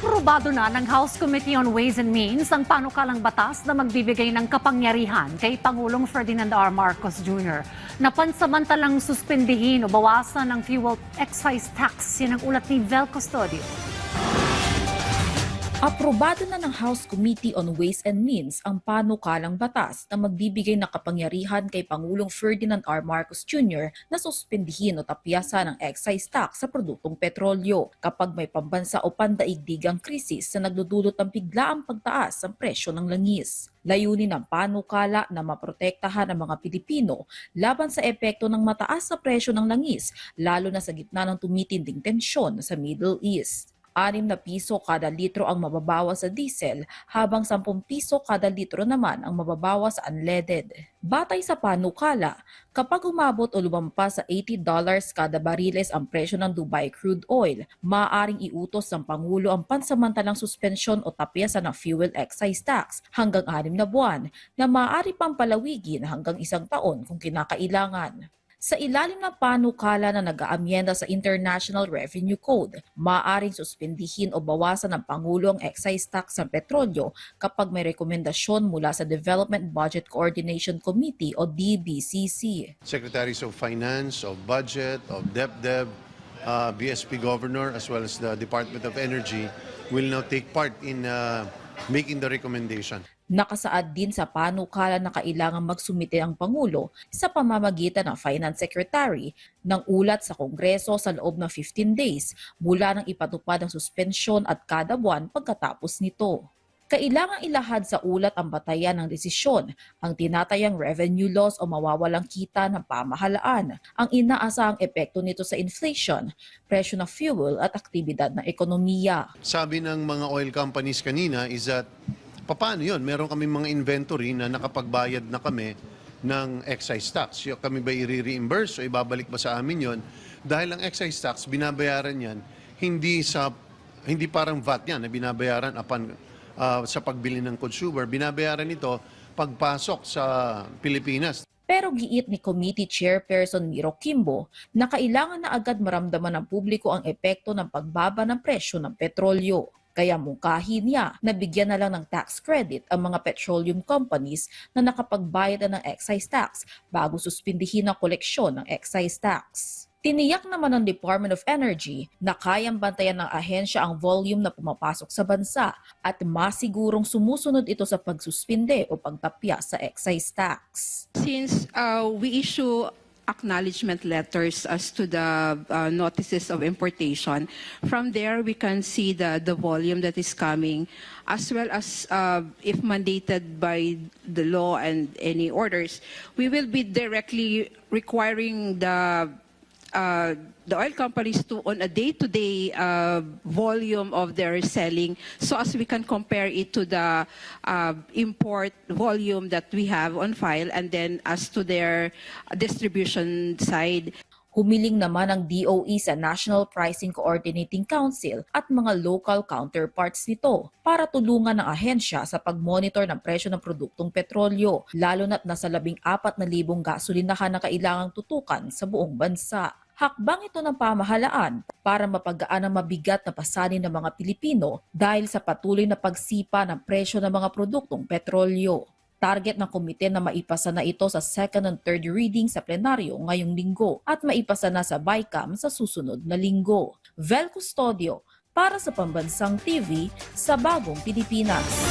Aprobado na ng House Committee on Ways and Means ang panukalang batas na magbibigay ng kapangyarihan kay Pangulong Ferdinand R. Marcos Jr. na pansamantalang suspendihin o bawasan ng fuel excise tax. Yan ang ulat ni Vel Custodio. Aprobado na ng House Committee on Ways and Means ang panukalang batas na magbibigay ng kapangyarihan kay Pangulong Ferdinand R. Marcos Jr. na suspendihin o tapyasan ng excise tax sa produktong petrolyo kapag may pambansa o pandaigdigang krisis na nagdudulot ng biglaang pagtaas ng presyo ng langis. Layunin ng panukala na maprotektahan ang mga Pilipino laban sa epekto ng mataas na presyo ng langis lalo na sa gitna ng tumitinding tensyon sa Middle East. 6 na piso kada litro ang mababawas sa diesel habang 10 piso kada litro naman ang mababawas sa unleaded. Batay sa panukala, kapag umabot o lumampas sa $80 kada bariles ang presyo ng Dubai crude oil, maaaring iutos ng Pangulo ang pansamantalang suspensyon o tapyasan ng fuel excise tax hanggang 6 na buwan na maaari pang palawigin hanggang 1 taon kung kinakailangan. Sa ilalim ng panukala na nag-aamyenda sa International Revenue Code, maaaring suspendihin o bawasan ng Pangulo ang excise tax sa petrolyo kapag may rekomendasyon mula sa Development Budget Coordination Committee o DBCC. Secretaries of Finance, of Budget, of DepDev, BSP Governor, as well as the Department of Energy will now take part in making the recommendation. Nakasaad din sa panukala na kailangang magsumite ang Pangulo sa pamamagitan ng Finance Secretary ng ulat sa Kongreso sa loob ng 15 days mula nang ipatupad ang suspensyon at kada buwan pagkatapos nito. Kailangang ilahad sa ulat ang batayan ng desisyon, ang tinatayang revenue loss o mawawalang kita ng pamahalaan, ang inaasahang epekto nito sa inflation, presyo ng fuel at aktibidad ng ekonomiya. Sabi ng mga oil companies kanina is that paano yun? Meron kami mga inventory na nakapagbayad na kami ng excise tax. Kami ba i-reimburse o ibabalik ba sa amin yon? Dahil ang excise tax, binabayaran yan, hindi parang VAT yan na binabayaran sa pagbili ng consumer. Binabayaran ito pagpasok sa Pilipinas. Pero giit ni Committee Chairperson Miro Kimbo na kailangan na agad maramdaman ng publiko ang epekto ng pagbaba ng presyo ng petrolyo. Kaya mungkahi niya na bigyan na lang ng tax credit ang mga petroleum companies na nakapagbayad na ng excise tax bago suspindihin ang koleksyon ng excise tax. Tiniyak naman ng Department of Energy na kayang bantayan ng ahensya ang volume na pumapasok sa bansa at masigurong sumusunod ito sa pagsuspinde o pagtapya sa excise tax. Since we issue acknowledgement letters as to the notices of importation. From there, we can see the volume that is coming, as well as if mandated by the law and any orders, we will be directly requiring the oil companies to, on a day-to-day volume of their selling, so as we can compare it to the import volume that we have on file, and then as to their distribution side. Humiling naman ang DOE sa National Pricing Coordinating Council at mga local counterparts nito para tulungan ang ahensya sa pag-monitor ng presyo ng produktong petrolyo, lalo na't nasa 14,000 gasolinahan na kailangang tutukan sa buong bansa. Hakbang ito ng pamahalaan para mapagaan ang mabigat na pasanin ng mga Pilipino dahil sa patuloy na pagsipa ng presyo ng mga produktong petrolyo. Target ng komite na maipasa na ito sa second and third reading sa plenaryo ngayong linggo at maipasa na sa BICAM sa susunod na linggo. Vel Custodio para sa Pambansang TV sa Bagong Pilipinas.